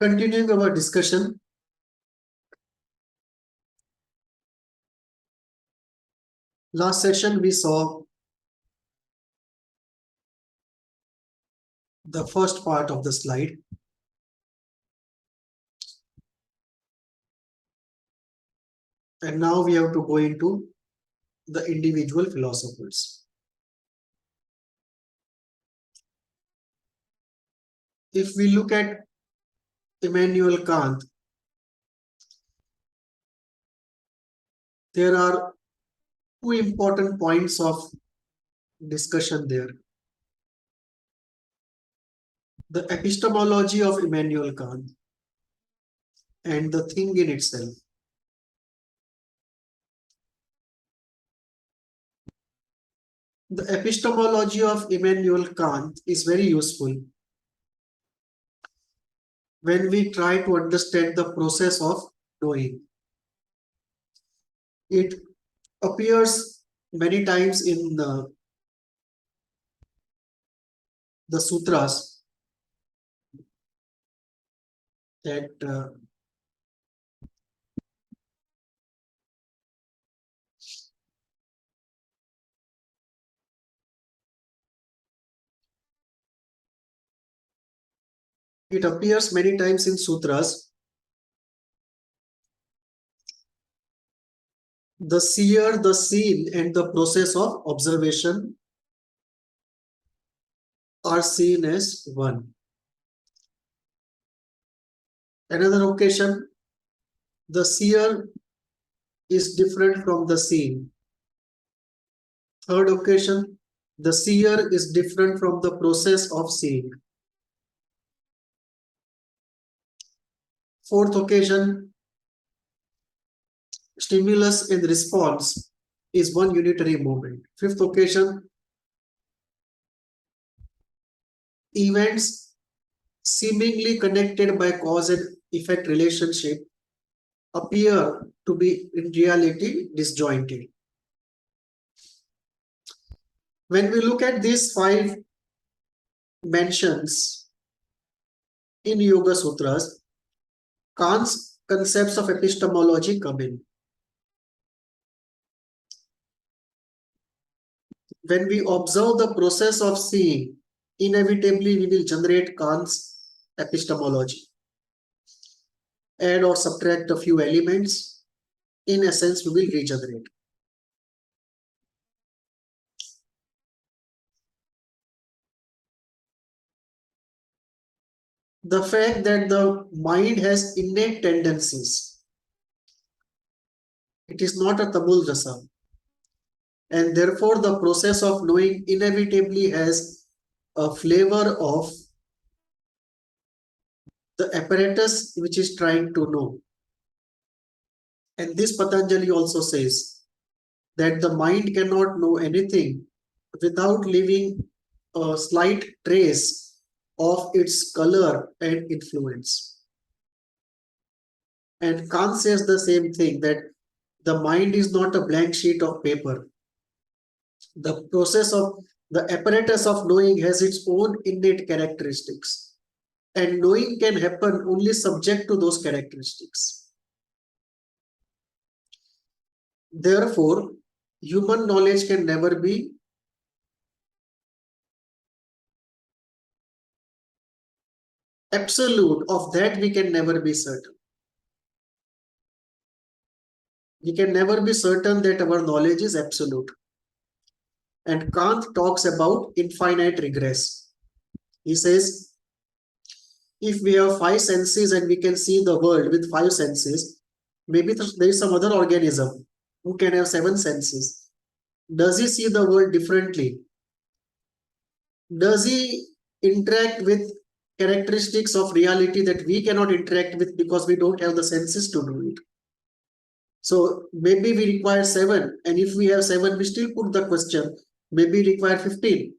Continuing our discussion, last session we saw the first part of the slide. And now we have to go into the individual philosophers. If we look at Immanuel Kant, there are two important points of discussion there. The epistemology of Immanuel Kant and the thing in itself. The epistemology of Immanuel Kant is very useful when we try to understand the process of knowing. It appears many times in the Sutras that it appears many times in Sutras. The seer, the seen, and the process of observation are seen as one. Another occasion, the seer is different from the seen. Third occasion, the seer is different from the process of seeing. Fourth occasion, stimulus and response is one unitary moment. Fifth occasion, events seemingly connected by cause and effect relationship appear to be in reality disjointed. When we look at these five mentions in Yoga Sutras, Kant's concepts of epistemology come in. When we observe the process of seeing, inevitably we will generate Kant's epistemology. Add or subtract a few elements, in essence we will regenerate. The fact that the mind has innate tendencies, it is not a tabul rasa, and therefore the process of knowing inevitably has a flavor of the apparatus which is trying to know. And this Patanjali also says that the mind cannot know anything without leaving a slight trace of its color and influence. And Kant says the same thing, that the mind is not a blank sheet of paper. The process of the apparatus of knowing has its own innate characteristics, and knowing can happen only subject to those characteristics. Therefore, human knowledge can never be absolute. Of that we can never be certain. We can never be certain that our knowledge is absolute. And Kant talks about infinite regress. He says, if we have five senses and we can see the world with five senses, maybe there is some other organism who can have seven senses. Does he see the world differently? Does he interact with characteristics of reality that we cannot interact with because we don't have the senses to do it? So maybe we require seven, and if we have seven, we still put the question, maybe require 15.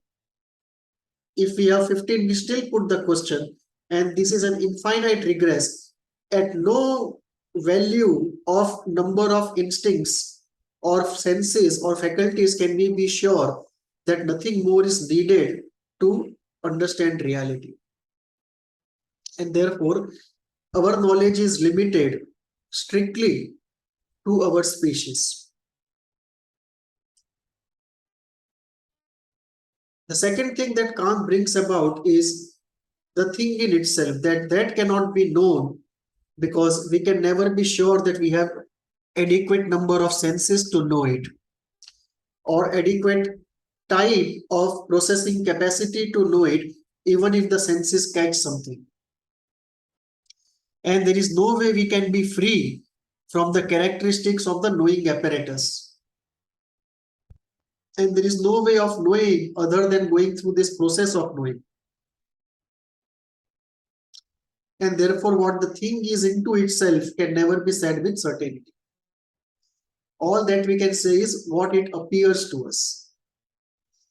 If we have 15, we still put the question, and this is an infinite regress. At no value of number of instincts or senses or faculties can we be sure that nothing more is needed to understand reality. And therefore, our knowledge is limited strictly to our species. The second thing that Kant brings about is the thing in itself, that cannot be known because we can never be sure that we have adequate number of senses to know it, or adequate type of processing capacity to know it, even if the senses catch something. And there is no way we can be free from the characteristics of the knowing apparatus. And there is no way of knowing other than going through this process of knowing. And therefore, what the thing is into itself can never be said with certainty. All that we can say is what it appears to us,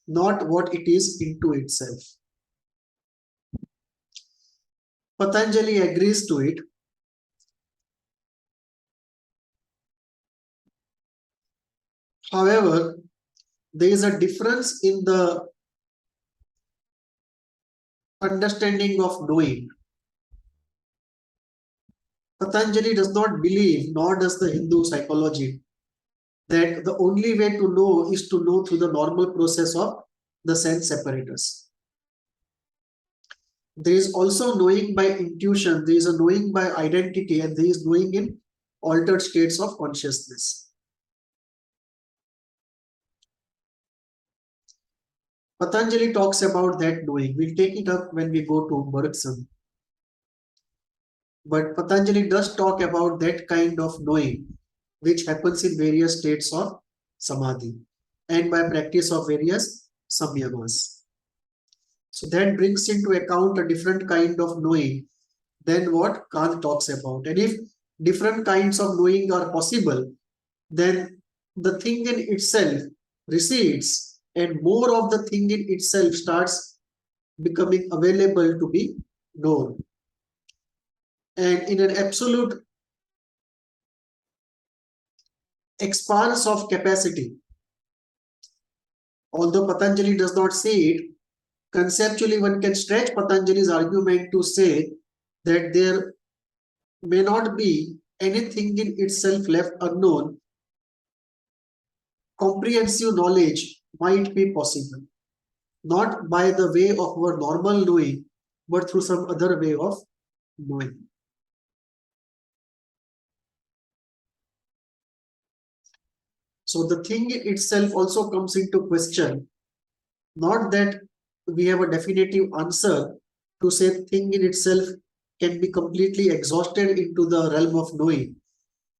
not what it is into itself. Patanjali agrees to it. However, there is a difference in the understanding of knowing. Patanjali does not believe, nor does the Hindu psychology, that the only way to know is to know through the normal process of the sense apparatus. There is also knowing by intuition, there is a knowing by identity, and there is knowing in altered states of consciousness. Patanjali talks about that knowing. We'll take it up when we go to Bergson. But Patanjali does talk about that kind of knowing, which happens in various states of samadhi and by practice of various samyamas. So that brings into account a different kind of knowing than what Kant talks about. And if different kinds of knowing are possible, then the thing in itself recedes and more of the thing in itself starts becoming available to be known. And in an absolute expanse of capacity, although Patanjali does not say it, conceptually one can stretch Patanjali's argument to say that there may not be anything in itself left unknown. Comprehensive knowledge might be possible, not by the way of our normal knowing, but through some other way of knowing. So the thing in itself also comes into question, not that we have a definitive answer to say thing in itself can be completely exhausted into the realm of knowing,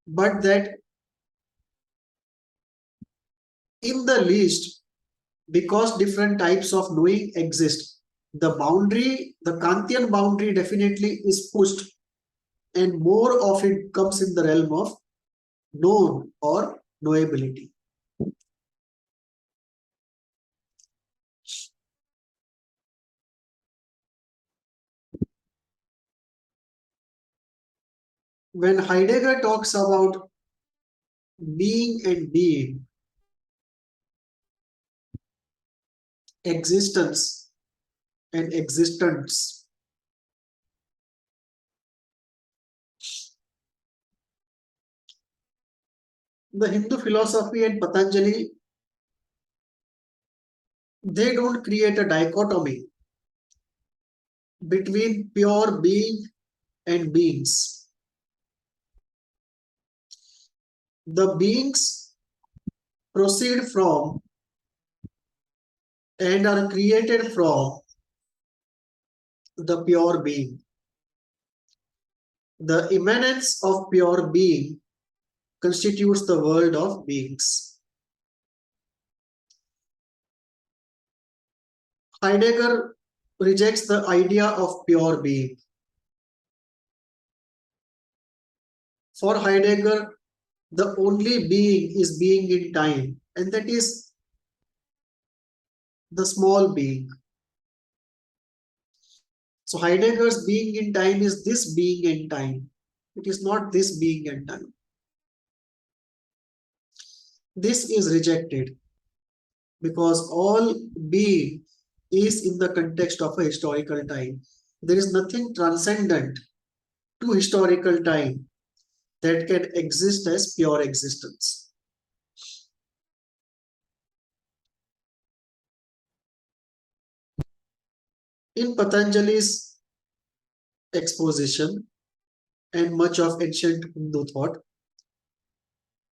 but that in the least, because different types of knowing exist, the boundary, the Kantian boundary definitely is pushed and more of it comes in the realm of known or knowability. When Heidegger talks about being and being, existence and existence, the Hindu philosophy and Patanjali, they don't create a dichotomy between pure being and beings. The beings proceed from and are created from the pure being. The immanence of pure being constitutes the world of beings. Heidegger rejects the idea of pure being. For Heidegger, the only being is being in time, and that is the small being. So Heidegger's being in time is this being in time. It is not this being in time. This is rejected because all being is in the context of a historical time. There is nothing transcendent to historical time that can exist as pure existence. In Patanjali's exposition and much of ancient Hindu thought,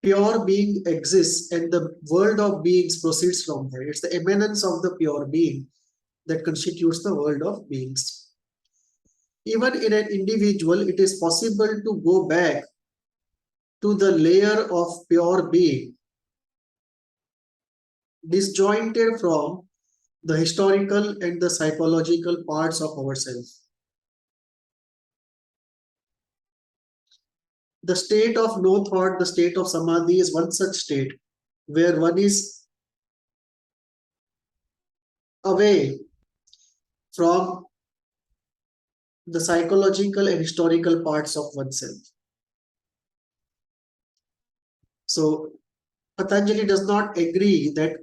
pure being exists and the world of beings proceeds from there. It's the eminence of the pure being that constitutes the world of beings. Even in an individual, it is possible to go back to the layer of pure being, disjointed from the historical and the psychological parts of ourselves. The state of no thought, the state of samadhi, is one such state where one is away from the psychological and historical parts of oneself. So Patanjali does not agree that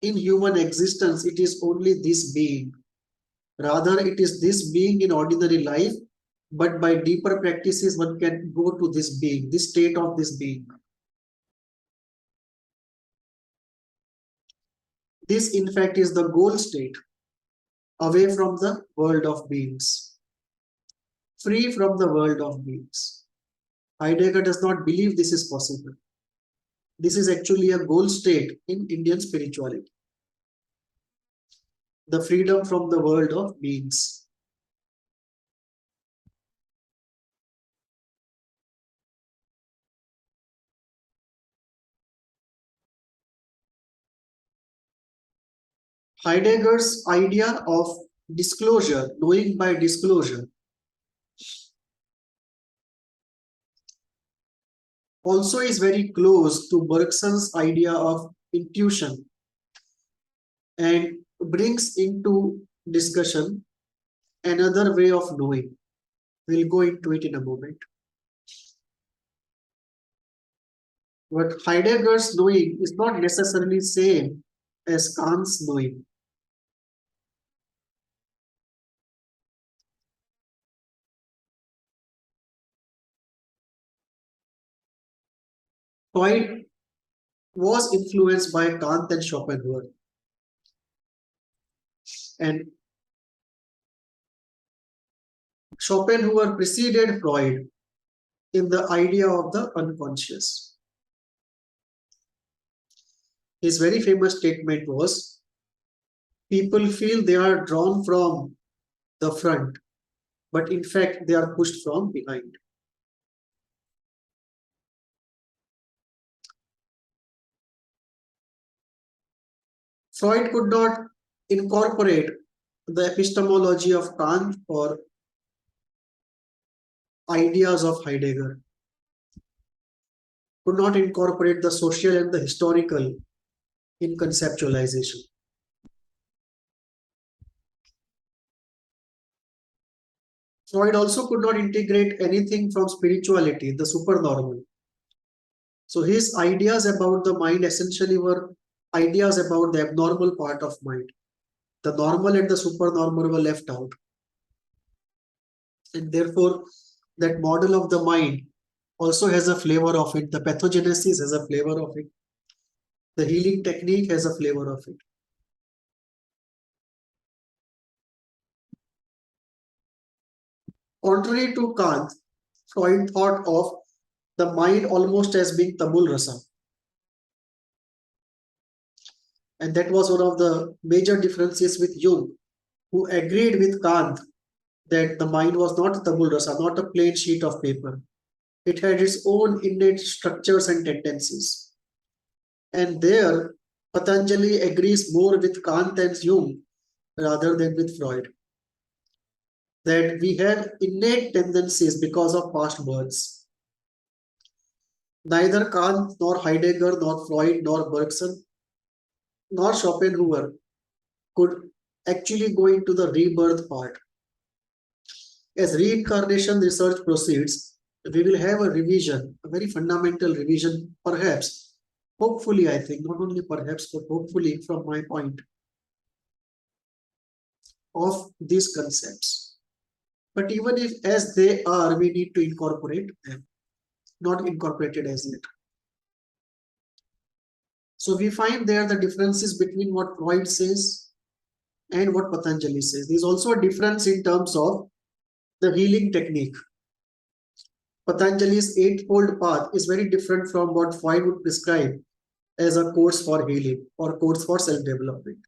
in human existence it is only this being. Rather, it is this being in ordinary life, but by deeper practices one can go to this being, this state of this being. This in fact is the goal state, away from the world of beings, free from the world of beings. Heidegger does not believe this is possible. This is actually a goal state in Indian spirituality. The freedom from the world of beings. Heidegger's idea of disclosure, knowing by disclosure, also is very close to Bergson's idea of intuition and brings into discussion another way of knowing. We'll go into it in a moment. But Heidegger's knowing is not necessarily same as Kant's knowing. Freud was influenced by Kant and Schopenhauer. And Schopenhauer preceded Freud in the idea of the unconscious. His very famous statement was, people feel they are drawn from the front, but in fact they are pushed from behind. Freud could not incorporate the epistemology of Kant or ideas of Heidegger, could not incorporate the social and the historical in conceptualization. Freud also could not integrate anything from spirituality, the supernormal. So his ideas about the mind essentially were ideas about the abnormal part of mind. The normal and the supernormal were left out. And therefore, that model of the mind also has a flavor of it. The pathogenesis has a flavor of it. The healing technique has a flavor of it. Contrary to Kant, Freud thought of the mind almost as being tabula rasa. And that was one of the major differences with Jung, who agreed with Kant that the mind was not tabula rasa, not a plain sheet of paper. It had its own innate structures and tendencies. And there, Patanjali agrees more with Kant and Jung rather than with Freud. That we have innate tendencies because of past births. Neither Kant, nor Heidegger, nor Freud, nor Bergson, nor Schopenhauer could actually go into the rebirth part. As reincarnation research proceeds, we will have a revision, a very fundamental revision, perhaps, hopefully, I think, not only perhaps, but hopefully from my point, of these concepts. But even if as they are, we need to incorporate them, not incorporated as yet. So we find there the differences between what Freud says and what Patanjali says. There's also a difference in terms of the healing technique. Patanjali's eightfold path is very different from what Freud would prescribe as a course for healing or course for self-development.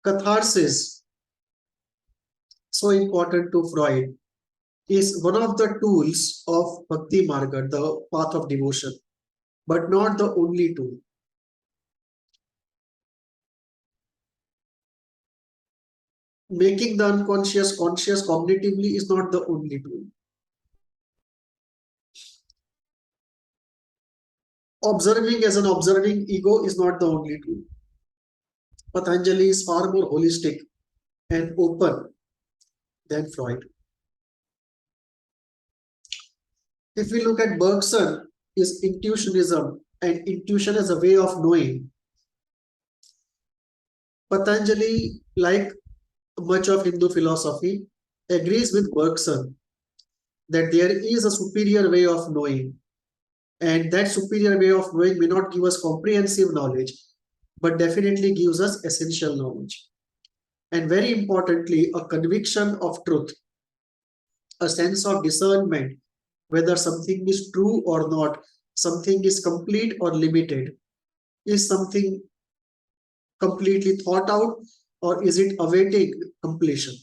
Catharsis, so important to Freud, is one of the tools of Bhakti Marga, the path of devotion, but not the only tool. Making the unconscious conscious cognitively is not the only tool. Observing as an observing ego is not the only tool. Patanjali is far more holistic and open than Freud. If we look at Bergson, is intuitionism and intuition as a way of knowing. Patanjali, like much of Hindu philosophy, agrees with Bergson that there is a superior way of knowing, and that superior way of knowing may not give us comprehensive knowledge, but definitely gives us essential knowledge. And very importantly, a conviction of truth, a sense of discernment, whether something is true or not, something is complete or limited, is something completely thought out, or is it awaiting completion?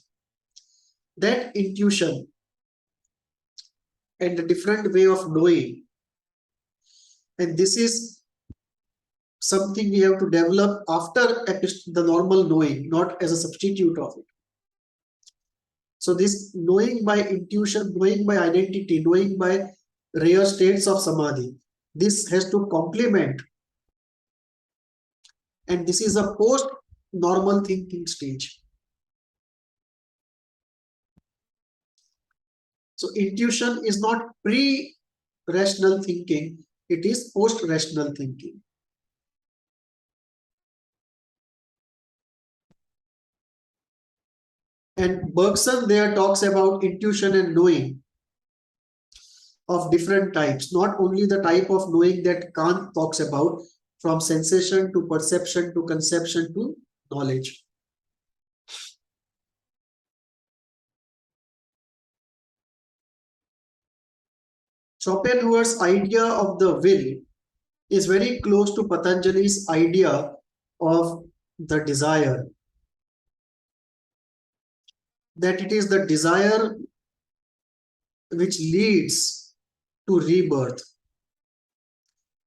That intuition and a different way of knowing, and this is something we have to develop after the normal knowing, not as a substitute of it. So this knowing by intuition, knowing by identity, knowing by rare states of samadhi, this has to complement, and this is a post-normal thinking stage. So intuition is not pre-rational thinking, it is post-rational thinking. And Bergson there talks about intuition and knowing of different types, not only the type of knowing that Kant talks about, from sensation to perception to conception to knowledge. Schopenhauer's idea of the will is very close to Patanjali's idea of the desire, that it is the desire which leads to rebirth.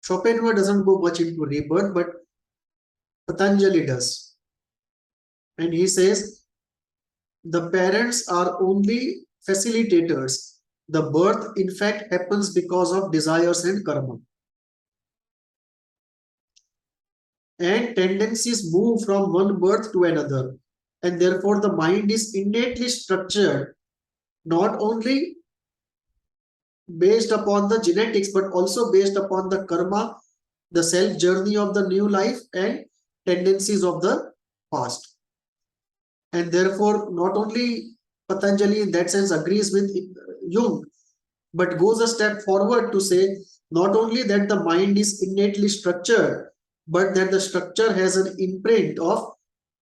Schopenhauer doesn't go much into rebirth, but Patanjali does. And he says the parents are only facilitators. The birth, in fact, happens because of desires and karma. And tendencies move from one birth to another. And therefore, the mind is innately structured, not only based upon the genetics, but also based upon the karma, the self journey of the new life, and tendencies of the past. And therefore, not only Patanjali in that sense agrees with Jung, but goes a step forward to say not only that the mind is innately structured, but that the structure has an imprint of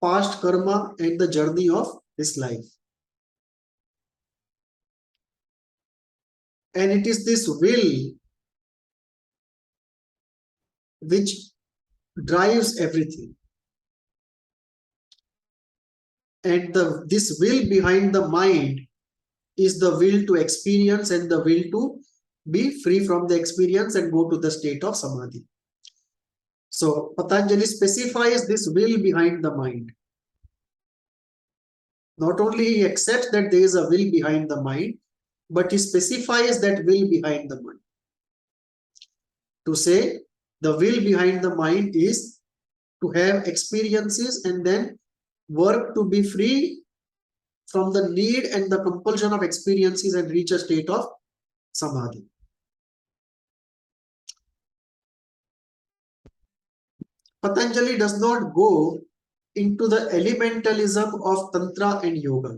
past karma and the journey of this life. And it is this will which drives everything. And this will behind the mind is the will to experience and the will to be free from the experience and go to the state of samadhi. So Patanjali specifies this will behind the mind. Not only he accepts that there is a will behind the mind, but he specifies that will behind the mind. To say the will behind the mind is to have experiences and then work to be free from the need and the compulsion of experiences and reach a state of samadhi. Patanjali does not go into the elementalism of Tantra and Yoga.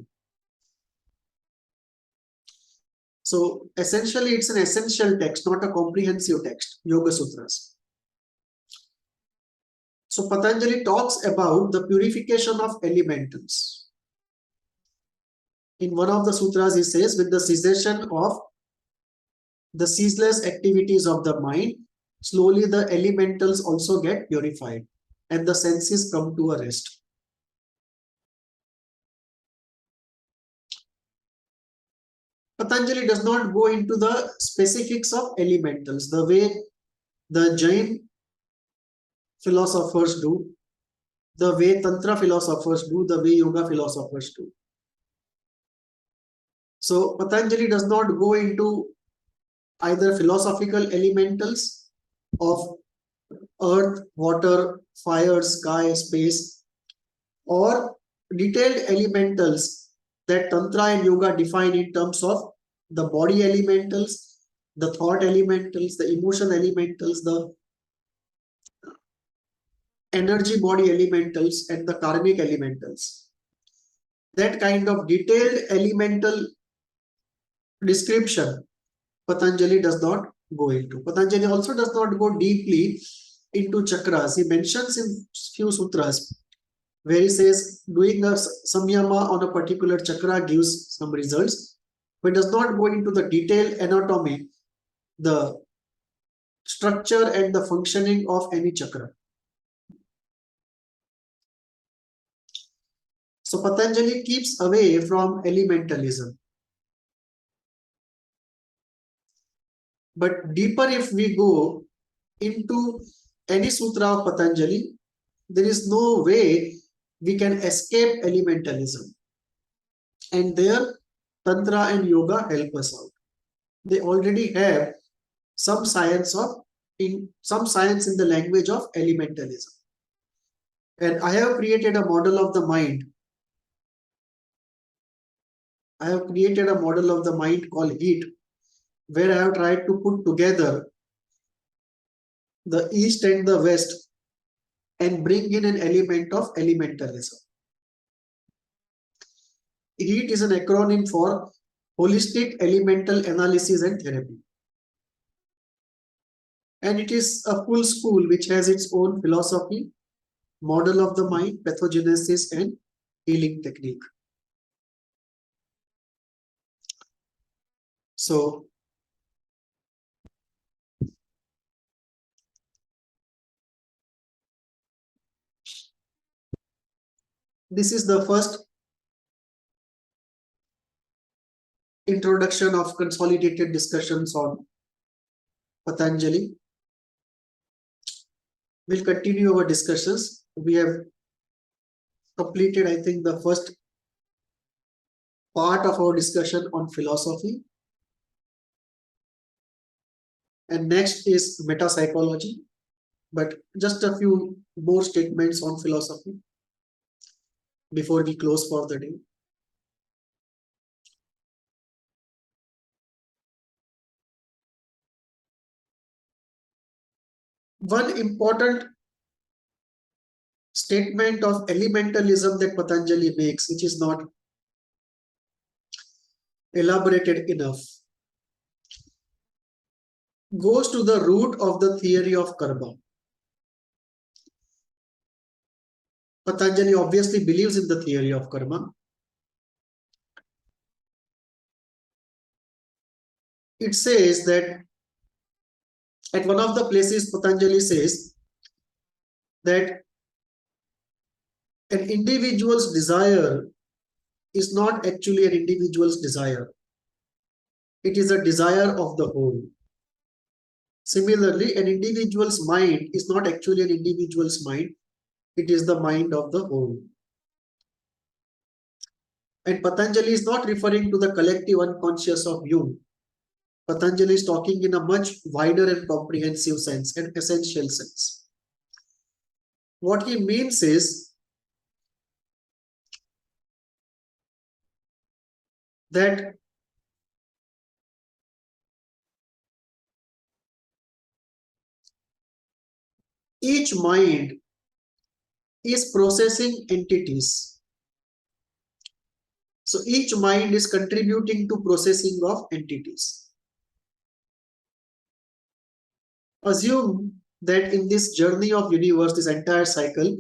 So essentially, it's an essential text, not a comprehensive text, Yoga Sutras. So Patanjali talks about the purification of elementals. In one of the sutras, he says, with the cessation of the ceaseless activities of the mind, slowly the elementals also get purified and the senses come to a rest. Patanjali does not go into the specifics of elementals the way the Jain philosophers do, the way Tantra philosophers do, the way Yoga philosophers do. So Patanjali does not go into either philosophical elementals of earth, water, fire, sky, space, or detailed elementals that Tantra and Yoga define in terms of the body elementals, the thought elementals, the emotion elementals, the energy body elementals, and the karmic elementals. That kind of detailed elemental description Patanjali does not go into. Patanjali also does not go deeply into chakras. He mentions in few sutras where he says doing a samyama on a particular chakra gives some results, but does not go into the detailed anatomy, the structure and the functioning of any chakra. So Patanjali keeps away from elementalism. But deeper, if we go into any sutra of Patanjali, there is no way we can escape elementalism. And there, Tantra and Yoga help us out. They already have some science in the language of elementalism. And I have created a model of the mind. I have created a model of the mind called heat, where I have tried to put together the East and the West and bring in an element of elementalism. HEAT is an acronym for Holistic Elemental Analysis and Therapy. And it is a full school which has its own philosophy, model of the mind, pathogenesis, and healing technique. So, this is the first introduction of consolidated discussions on Patanjali. We'll continue our discussions. We have completed, I think, the first part of our discussion on philosophy. And next is metapsychology. But just a few more statements on philosophy before we close for the day. One important statement of elementalism that Patanjali makes, which is not elaborated enough, goes to the root of the theory of karma. Patanjali obviously believes in the theory of karma. It says that at one of the places, Patanjali says that an individual's desire is not actually an individual's desire. It is a desire of the whole. Similarly, an individual's mind is not actually an individual's mind. It is the mind of the whole. And Patanjali is not referring to the collective unconscious of Jung. Patanjali is talking in a much wider and comprehensive sense, an essential sense. What he means is that each mind is processing entities. So each mind is contributing to processing of entities. Assume that in this journey of universe, this entire cycle,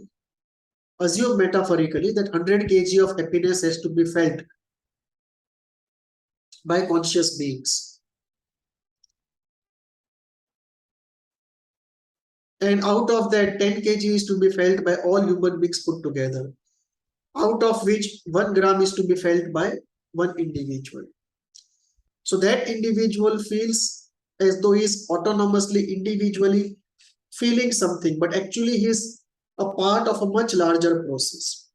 assume metaphorically that 100 kg of happiness has to be felt by conscious beings. And out of that, 10 kg is to be felt by all human beings put together, out of which 1 gram is to be felt by one individual. So that individual feels as though he is autonomously, individually feeling something, but actually he is a part of a much larger process.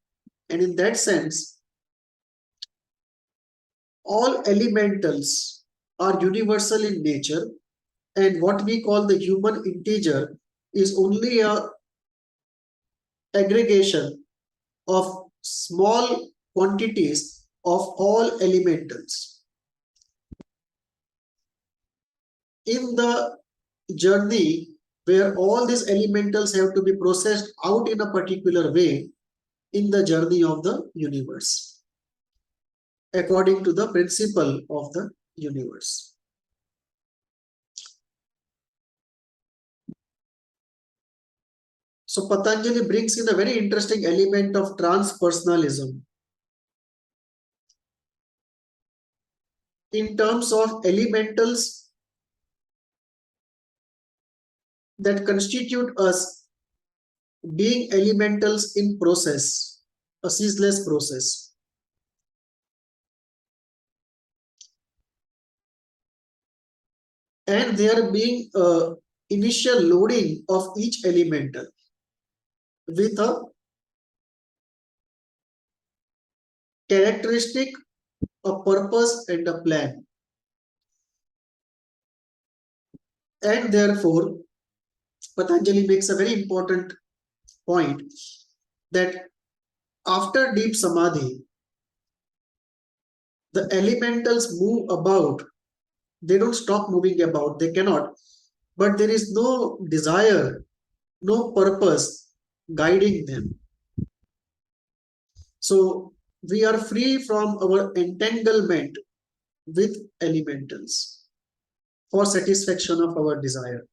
And in that sense, all elementals are universal in nature, and what we call the human integer is only a aggregation of small quantities of all elementals. In the journey where all these elementals have to be processed out in a particular way in the journey of the universe, according to the principle of the universe. So Patanjali brings in a very interesting element of transpersonalism. In terms of elementals that constitute us being elementals in process, a ceaseless process. And there being initial loading of each elemental with a characteristic, a purpose, and a plan. And therefore, Patanjali makes a very important point that after deep samadhi, the elementals move about. They don't stop moving about, they cannot. But there is no desire, no purpose guiding them. So we are free from our entanglement with elementals for satisfaction of our desire.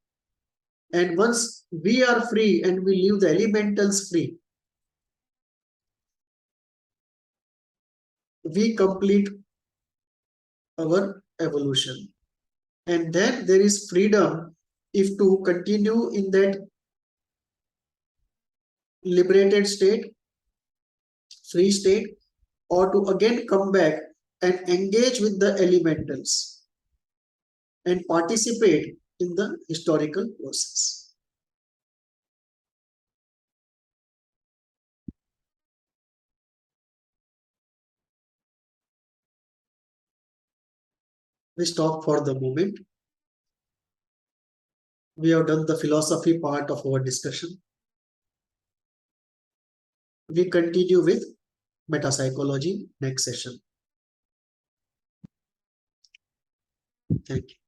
And once we are free and we leave the elementals free, we complete our evolution. And then there is freedom if to continue in that liberated state, free state, or to again come back and engage with the elementals and participate in the historical process. We stop for the moment. We have done the philosophy part of our discussion. We continue with metapsychology next session. Thank you.